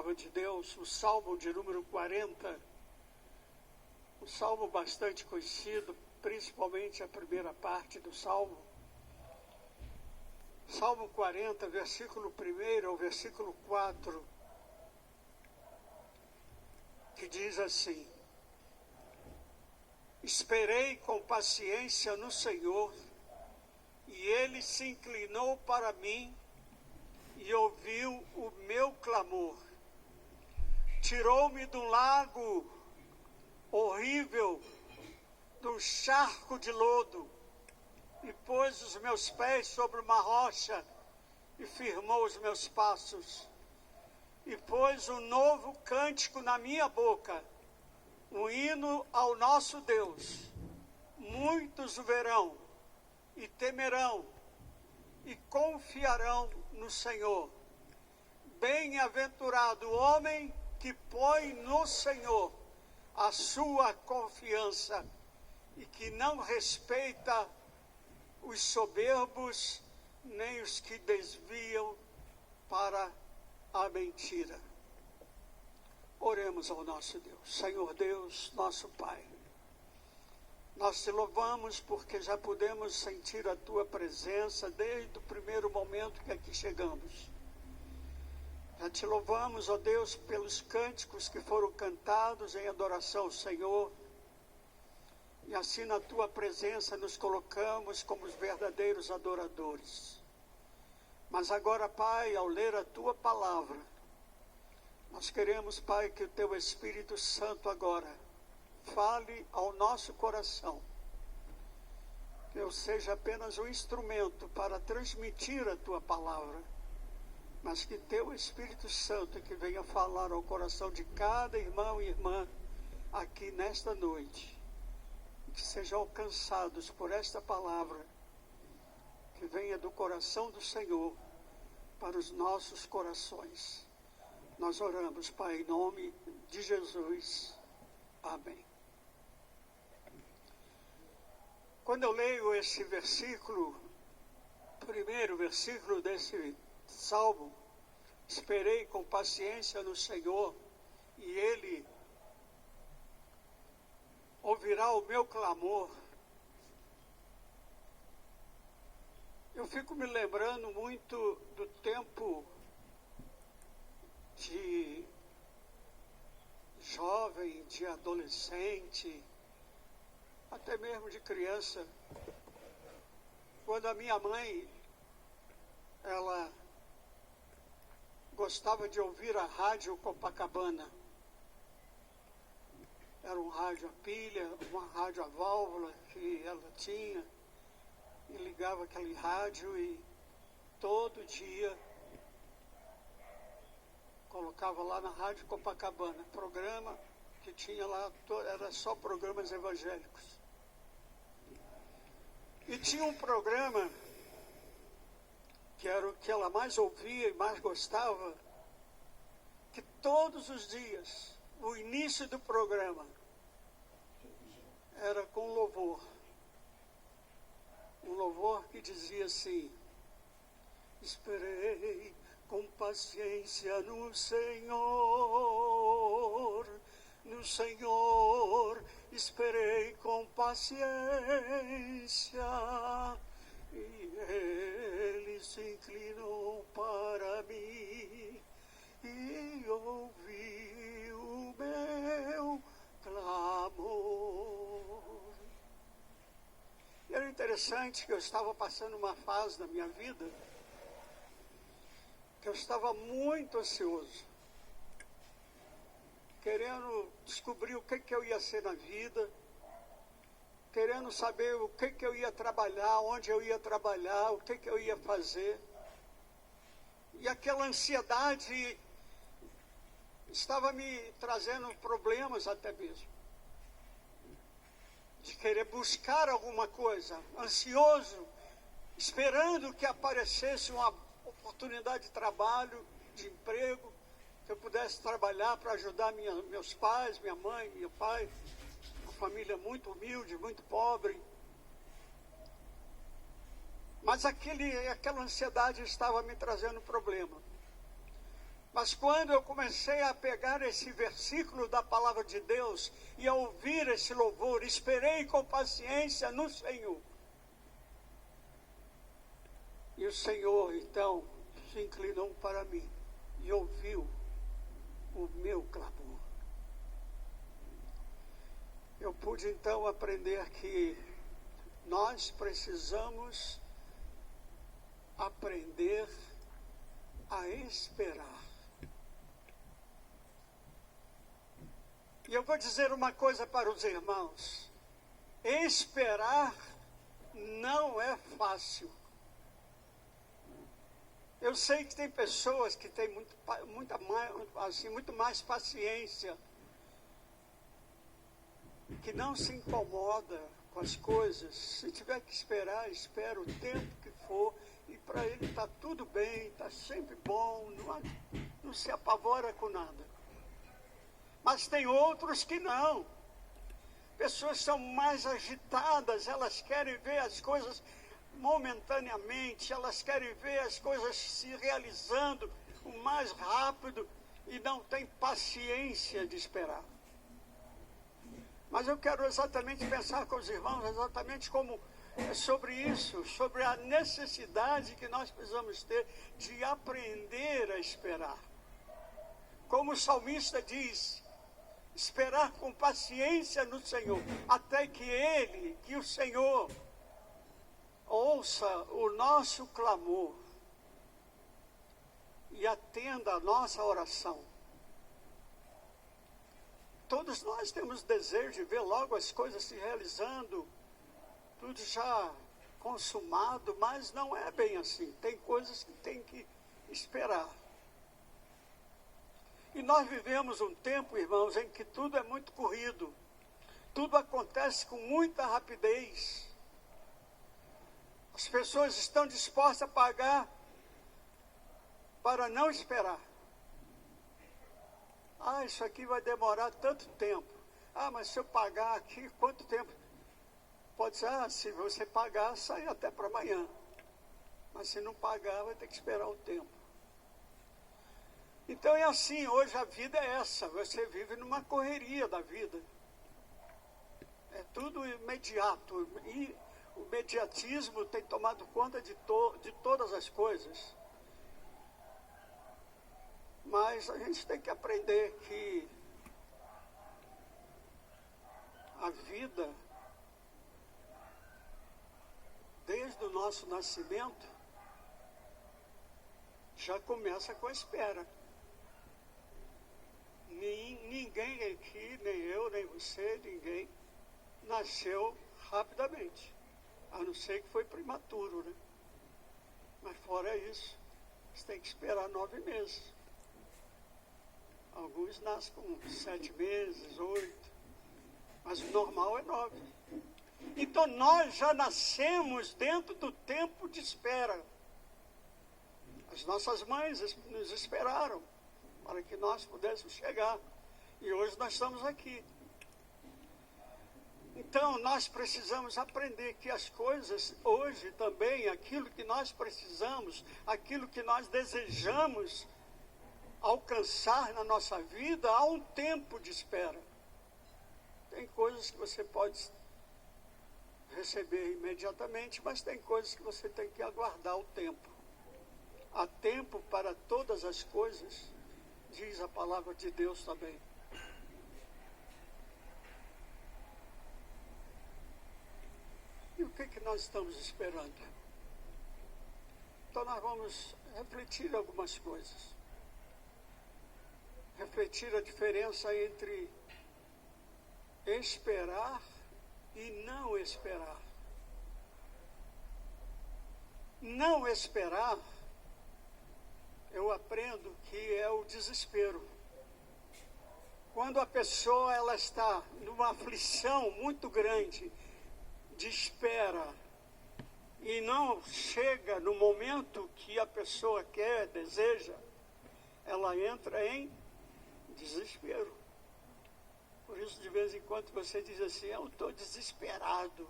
palavra de Deus, o Salmo de número 40, um salmo bastante conhecido, principalmente a primeira parte do salmo. Salmo 40, versículo 1 ao versículo 4, que diz assim: Esperei com paciência no Senhor, e Ele se inclinou para mim e ouviu o meu clamor. Tirou-me do lago horrível, do charco de lodo, e pôs os meus pés sobre uma rocha, e firmou os meus passos. E pôs um novo cântico na minha boca, um hino ao nosso Deus. Muitos o verão, e temerão, e confiarão no Senhor. Bem-aventurado o homem que põe no Senhor a sua confiança e que não respeita os soberbos, nem os que desviam para a mentira. Oremos ao nosso Deus. Senhor Deus, nosso Pai, nós te louvamos porque já podemos sentir a tua presença desde o primeiro momento que aqui chegamos. Já te louvamos, ó Deus, pelos cânticos que foram cantados em adoração ao Senhor. E assim na tua presença nos colocamos como os verdadeiros adoradores. Mas agora, Pai, ao ler a tua palavra, nós queremos, Pai, que o teu Espírito Santo agora fale ao nosso coração. Que eu seja apenas um instrumento para transmitir a tua palavra, mas que teu Espírito Santo que venha falar ao coração de cada irmão e irmã aqui nesta noite, que sejam alcançados por esta palavra, que venha do coração do Senhor para os nossos corações. Nós oramos, Pai, em nome de Jesus. Amém. Quando eu leio esse versículo, primeiro versículo desse salmo, esperei com paciência no Senhor, e Ele ouvirá o meu clamor. Eu fico me lembrando muito do tempo de jovem, de adolescente, até mesmo de criança, quando a minha mãe, ela gostava de ouvir a rádio Copacabana. Era um rádio a pilha, uma rádio a válvula que ela tinha, e ligava aquele rádio e todo dia colocava lá na rádio Copacabana, programa que tinha lá, era só programas evangélicos. E tinha um programa que era o que ela mais ouvia e mais gostava, que todos os dias, o início do programa era com louvor. Um louvor que dizia assim: esperei com paciência no Senhor, esperei com paciência, e Ele se inclinou para mim e ouviu o meu clamor. E era interessante que eu estava passando uma fase da minha vida que eu estava muito ansioso, querendo descobrir o que eu ia ser na vida, querendo saber o que eu ia trabalhar, onde eu ia trabalhar, o que eu ia fazer. E aquela ansiedade estava me trazendo problemas até mesmo, de querer buscar alguma coisa, ansioso, esperando que aparecesse uma oportunidade de trabalho, de emprego, que eu pudesse trabalhar para ajudar meus pais, minha mãe, meu pai, uma família muito humilde, muito pobre. Mas aquela ansiedade estava me trazendo problema. Mas quando eu comecei a pegar esse versículo da palavra de Deus e a ouvir esse louvor, esperei com paciência no Senhor. E o Senhor, então, se inclinou para mim e ouviu o meu clamor. Eu pude, então, aprender que nós precisamos aprender a esperar. E eu vou dizer uma coisa para os irmãos: esperar não é fácil. Eu sei que tem pessoas que têm muito mais paciência, que não se incomoda com as coisas. Se tiver que esperar, espera o tempo que for, e para ele está tudo bem, está sempre bom, não se apavora com nada. Mas tem outros que não. Pessoas são mais agitadas, elas querem ver as coisas momentaneamente, elas querem ver as coisas se realizando o mais rápido e não têm paciência de esperar. Mas eu quero exatamente pensar com os irmãos exatamente como sobre isso, sobre a necessidade que nós precisamos ter de aprender a esperar. Como o salmista diz, esperar com paciência no Senhor, até que o Senhor ouça o nosso clamor e atenda a nossa oração. Todos nós temos desejo de ver logo as coisas se realizando, tudo já consumado, mas não é bem assim. Tem coisas que tem que esperar. E nós vivemos um tempo, irmãos, em que tudo é muito corrido. Tudo acontece com muita rapidez. As pessoas estão dispostas a pagar para não esperar. Ah, isso aqui vai demorar tanto tempo. Ah, mas se eu pagar aqui, quanto tempo? Pode ser, se você pagar, sai até para amanhã. Mas se não pagar, vai ter que esperar um tempo. Então é assim, hoje a vida é essa. Você vive numa correria da vida. É tudo imediato. E o imediatismo tem tomado conta de todas as coisas. Mas a gente tem que aprender que a vida, desde o nosso nascimento, já começa com a espera. Ninguém aqui, nem eu, nem você, ninguém nasceu rapidamente. A não ser que foi prematuro, né? Mas fora isso, você tem que esperar 9 meses. Alguns nascem com 7 meses, 8. Mas o normal é 9. Então nós já nascemos dentro do tempo de espera. As nossas mães nos esperaram para que nós pudéssemos chegar. E hoje nós estamos aqui. Então nós precisamos aprender que as coisas hoje também, aquilo que nós precisamos, aquilo que nós desejamos alcançar na nossa vida, há um tempo de espera. Tem coisas que você pode receber imediatamente, mas tem coisas que você tem que aguardar o tempo. Há tempo para todas as coisas, diz a palavra de Deus também. E o que nós estamos esperando? Então nós vamos refletir algumas coisas. Refletir a diferença entre esperar e não esperar. Não esperar, eu aprendo que é o desespero. Quando a pessoa ela está numa aflição muito grande de espera e não chega no momento que a pessoa quer, deseja, ela entra em desespero. Por isso, de vez em quando, você diz assim, eu estou desesperado.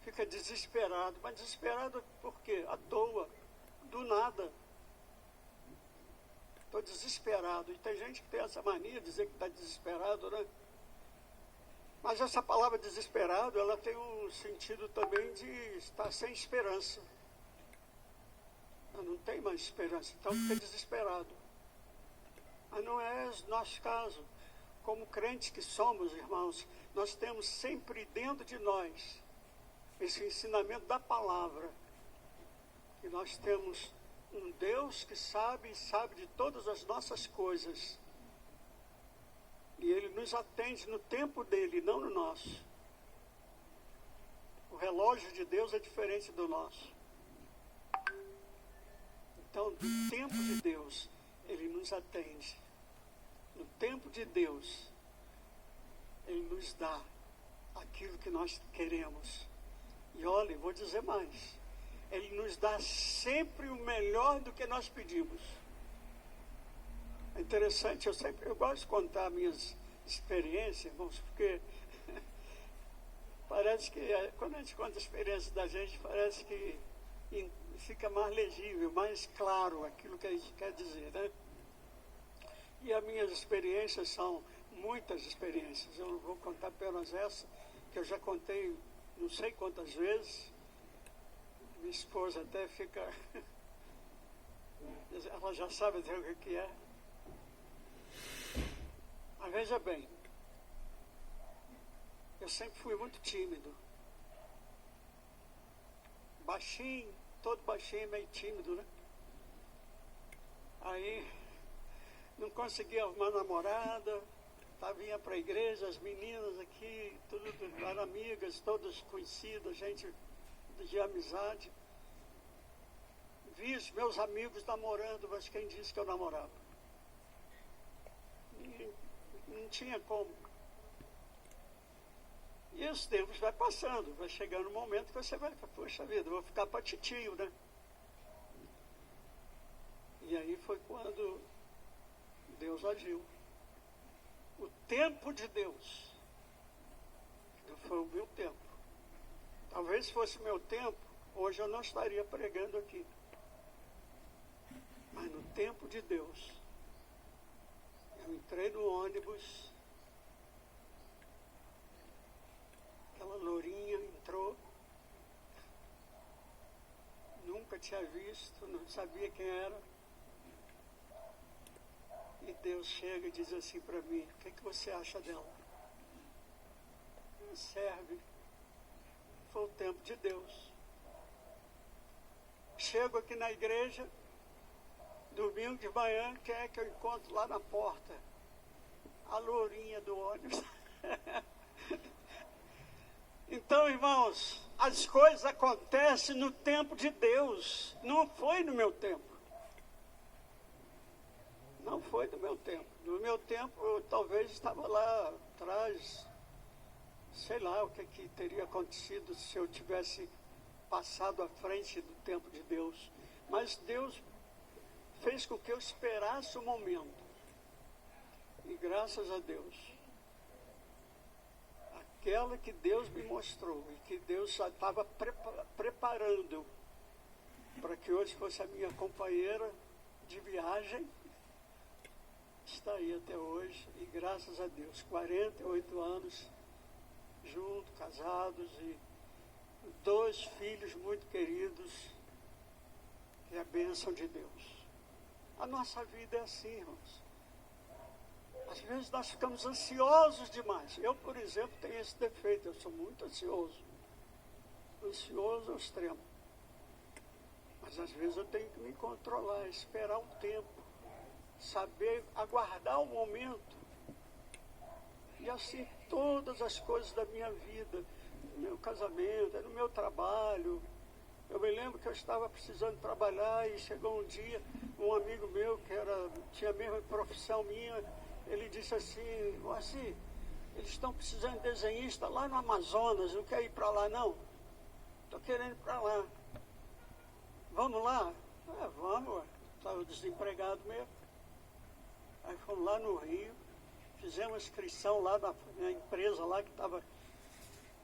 Fica desesperado. Mas desesperado por quê? À toa, do nada. estou desesperado. E tem gente que tem essa mania de dizer que está desesperado, né? Mas essa palavra desesperado, ela tem um sentido também de estar sem esperança. Não tem mais esperança, então fica desesperado. Mas não é o nosso caso. Como crentes que somos, irmãos, nós temos sempre dentro de nós esse ensinamento da palavra. Que nós temos um Deus que sabe de todas as nossas coisas. E Ele nos atende no tempo dele, não no nosso. O relógio de Deus é diferente do nosso. Então, no tempo de Deus, Ele nos atende. No tempo de Deus, Ele nos dá aquilo que nós queremos. E olha, vou dizer mais. Ele nos dá sempre o melhor do que nós pedimos. É interessante, eu gosto de contar minhas experiências, irmãos, porque parece que quando a gente conta a experiência da gente, parece que fica mais legível, mais claro aquilo que a gente quer dizer, né? E as minhas experiências são muitas experiências. Eu não vou contar apenas essa, que eu já contei não sei quantas vezes. Minha esposa até fica... ela já sabe até o que é. Mas veja bem, eu sempre fui muito tímido. Baixinho, todo baixinho, meio tímido, né? Aí, não conseguia arrumar namorada, vinha para a igreja, as meninas aqui, tudo eram amigas, todas conhecidas, gente de amizade. Vi os meus amigos namorando, mas quem disse que eu namorava? E não tinha como. E os tempos vai passando, vai chegando um momento que você vai, poxa vida, vou ficar para titio, né? E aí foi quando Deus agiu. O tempo de Deus. Não foi o meu tempo. Talvez se fosse o meu tempo, hoje eu não estaria pregando aqui. Mas no tempo de Deus, eu entrei no ônibus, aquela lourinha entrou, nunca tinha visto, não sabia quem era. E Deus chega e diz assim para mim, o que você acha dela? Não serve. Foi o tempo de Deus. Chego aqui na igreja, domingo de manhã, quem é que eu encontro lá na porta? A lourinha do ônibus. Então, irmãos, as coisas acontecem no tempo de Deus. Não foi no meu tempo. Não foi do meu tempo. No meu tempo, eu talvez estava lá atrás, sei lá o que teria acontecido se eu tivesse passado à frente do tempo de Deus. Mas Deus fez com que eu esperasse o momento. E graças a Deus, aquela que Deus me mostrou e que Deus já estava preparando para que hoje fosse a minha companheira de viagem, está aí até hoje, e graças a Deus, 48 anos juntos, casados, e 2 filhos muito queridos, que é a bênção de Deus. A nossa vida é assim, irmãos. Às vezes nós ficamos ansiosos demais. Eu, por exemplo, tenho esse defeito, eu sou muito ansioso. Ansioso ao extremo. Mas às vezes eu tenho que me controlar, esperar um tempo. Saber aguardar o momento. E assim todas as coisas da minha vida, no meu casamento, no meu trabalho. Eu me lembro que eu estava precisando trabalhar e chegou um dia, um amigo meu que tinha a mesma profissão minha, ele disse assim, Moacir, eles estão precisando de desenhista lá no Amazonas, não quer ir para lá não? Estou querendo ir para lá. Vamos lá? Vamos, estava desempregado mesmo. Aí fomos lá no Rio, fizemos inscrição lá na empresa lá que estava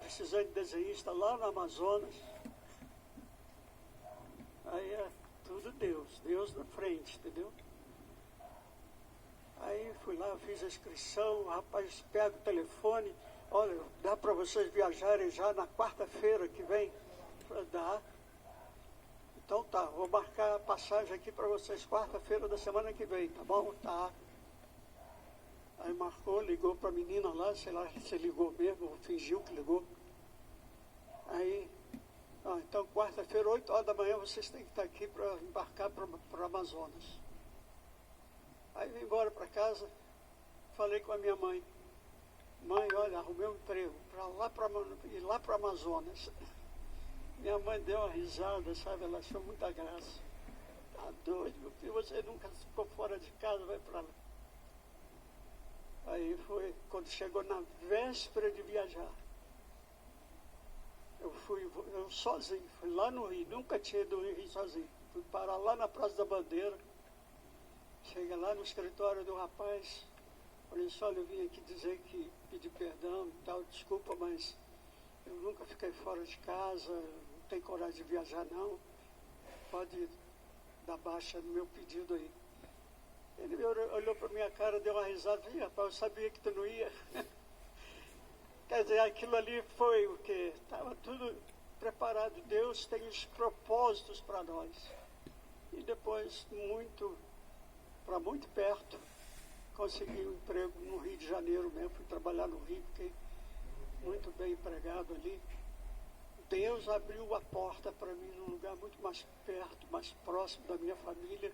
precisando de desenhista lá no Amazonas. Aí é tudo Deus na frente, entendeu? já fiz a inscrição, o rapaz pega o telefone, olha, dá para vocês viajarem já na quarta-feira que vem? Dá. Então tá, vou marcar a passagem aqui para vocês quarta-feira da semana que vem, tá bom? Tá. Aí marcou, ligou para a menina lá, sei lá se ligou mesmo, ou fingiu que ligou. Aí, então quarta-feira, 8 horas da manhã, vocês têm que estar aqui para embarcar para o Amazonas. Aí vim embora para casa, falei com a minha mãe. Mãe, olha, arrumei um emprego ir lá para o Amazonas. Minha mãe deu uma risada, sabe? Ela achou muita graça. Tá doido, meu filho, você nunca ficou fora de casa, vai para lá. Aí foi, quando chegou na véspera de viajar, eu sozinho, fui lá no Rio, nunca tinha ido no Rio sozinho. Fui parar lá na Praça da Bandeira, cheguei lá no escritório do rapaz, falei só, eu vim aqui dizer que pedi perdão e tal, desculpa, mas eu nunca fiquei fora de casa, não tenho coragem de viajar não, pode dar baixa no meu pedido aí. Ele olhou para minha cara, deu uma risada, falei, rapaz, eu sabia que tu não ia. Quer dizer, aquilo ali foi o quê? Estava tudo preparado. Deus tem os propósitos para nós. E depois, para muito perto, consegui um emprego no Rio de Janeiro mesmo. Fui trabalhar no Rio, fiquei muito bem empregado ali. Deus abriu a porta para mim num lugar muito mais perto, mais próximo da minha família.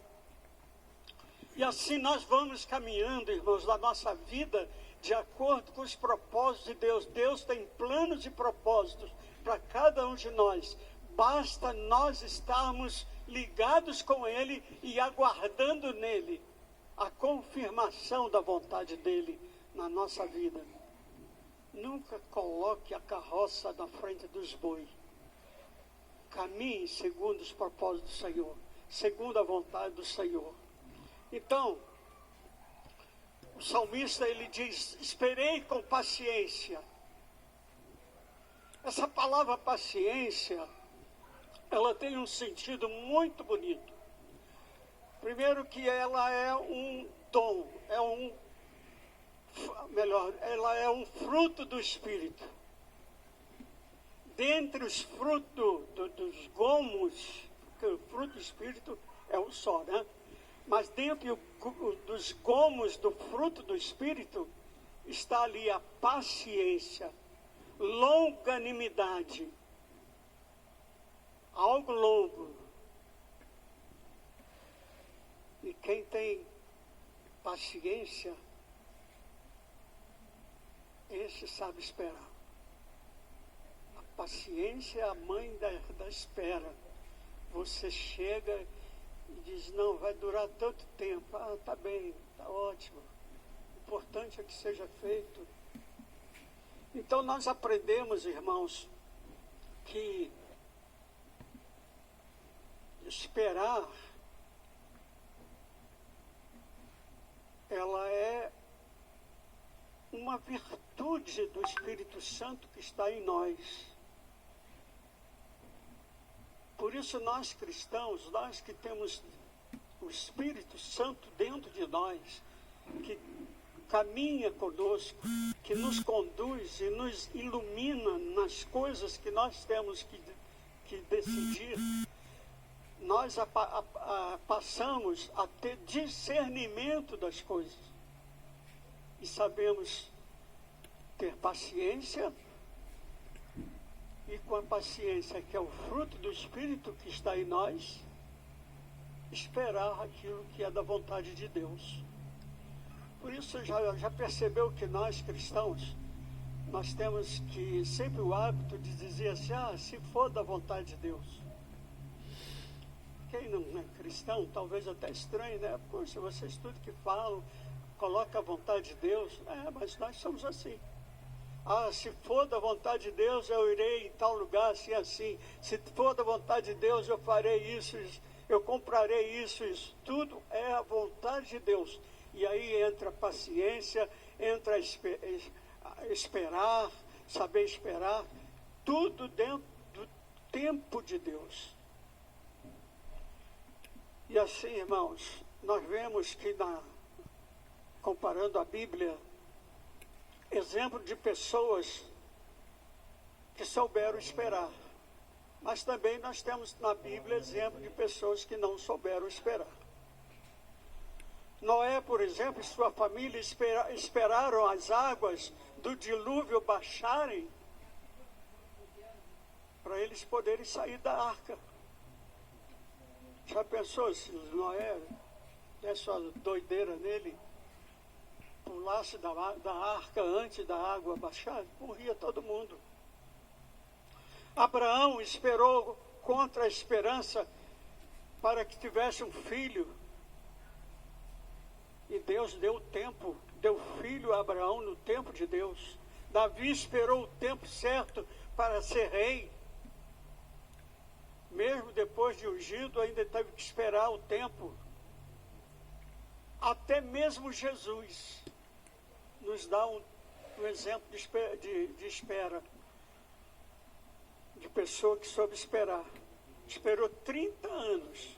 E assim nós vamos caminhando, irmãos, na nossa vida, de acordo com os propósitos de Deus. Deus tem planos e propósitos para cada um de nós. Basta nós estarmos ligados com Ele e aguardando nele a confirmação da vontade dEle na nossa vida. Nunca coloque a carroça na frente dos bois. Caminhe segundo os propósitos do Senhor, segundo a vontade do Senhor. Então, o salmista, ele diz, esperei com paciência. Essa palavra paciência, ela tem um sentido muito bonito. Primeiro que ela é um dom, ela é um fruto do Espírito. Dentre os frutos dos gomos, porque o fruto do Espírito é um só, né? Mas dentro dos gomos do fruto do Espírito, está ali a paciência, longanimidade, algo longo. E quem tem paciência, esse sabe esperar. A paciência é a mãe da espera. Você chega e diz, não, vai durar tanto tempo. Ah, tá bem, tá ótimo. O importante é que seja feito. Então nós aprendemos, irmãos, que esperar, ela é uma virtude do Espírito Santo que está em nós. Por isso nós cristãos, nós que temos o Espírito Santo dentro de nós, que caminha conosco, que nos conduz e nos ilumina nas coisas que nós temos que decidir, nós passamos a ter discernimento das coisas. E sabemos ter paciência, e com a paciência, que é o fruto do Espírito que está em nós, esperar aquilo que é da vontade de Deus. Por isso, já percebeu que nós cristãos, nós temos que sempre o hábito de dizer assim, se for da vontade de Deus. Quem não é cristão, talvez até estranho, né? Poxa, vocês tudo que falam, coloca a vontade de Deus. Mas nós somos assim. Se for da vontade de Deus, eu irei em tal lugar, assim, assim. Se for da vontade de Deus, eu farei isso, eu comprarei isso. Tudo é a vontade de Deus. E aí entra a paciência, entra esperar, saber esperar, tudo dentro do tempo de Deus. E assim, irmãos, nós vemos que comparando a Bíblia, exemplo de pessoas que souberam esperar. Mas também nós temos na Bíblia exemplo de pessoas que não souberam esperar. Noé, por exemplo, e sua família esperaram as águas do dilúvio baixarem para eles poderem sair da arca. Já pensou se Noé desse uma doideira nele, pulasse da arca antes da água baixar? Morria todo mundo. Abraão esperou contra a esperança para que tivesse um filho. E Deus deu tempo, deu filho a Abraão no tempo de Deus. Davi esperou o tempo certo para ser rei. Mesmo depois de ungido, ainda teve que esperar o tempo. Até mesmo Jesus nos dá um exemplo de espera. De pessoa que soube esperar. Esperou 30 anos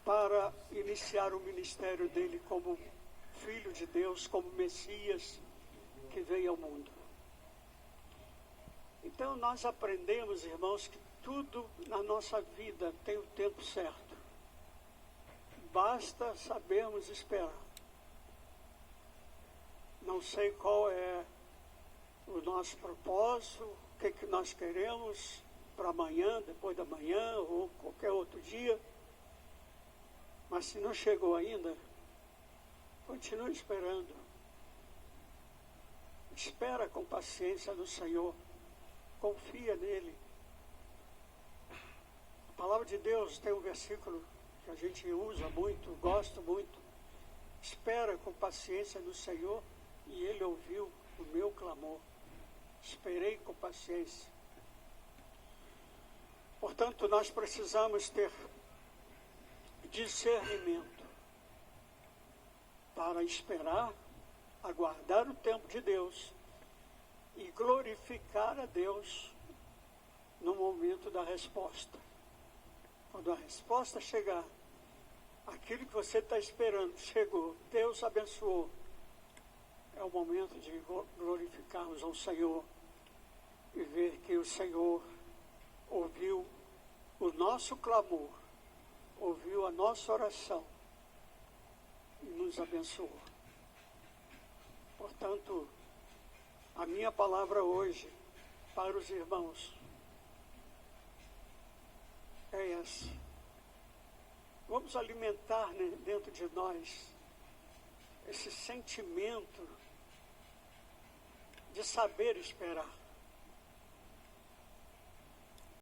para iniciar o ministério dele como Filho de Deus, como Messias que veio ao mundo. Então nós aprendemos, irmãos, que tudo na nossa vida tem o tempo certo. Basta sabermos esperar. Não sei qual é o nosso propósito, o que nós queremos para amanhã, depois da manhã ou qualquer outro dia. Mas se não chegou ainda, continue esperando. Espera com paciência no Senhor. Confia nele. A palavra de Deus tem um versículo que a gente usa muito, gosto muito. Espera com paciência no Senhor e ele ouviu o meu clamor. Esperei com paciência. Portanto, nós precisamos ter discernimento para esperar, aguardar o tempo de Deus e glorificar a Deus no momento da resposta. Quando a resposta chegar, aquilo que você está esperando chegou, Deus abençoou, é o momento de glorificarmos ao Senhor e ver que o Senhor ouviu o nosso clamor, ouviu a nossa oração e nos abençoou. Portanto, a minha palavra hoje para os irmãos é essa. Vamos alimentar dentro de nós esse sentimento de saber esperar.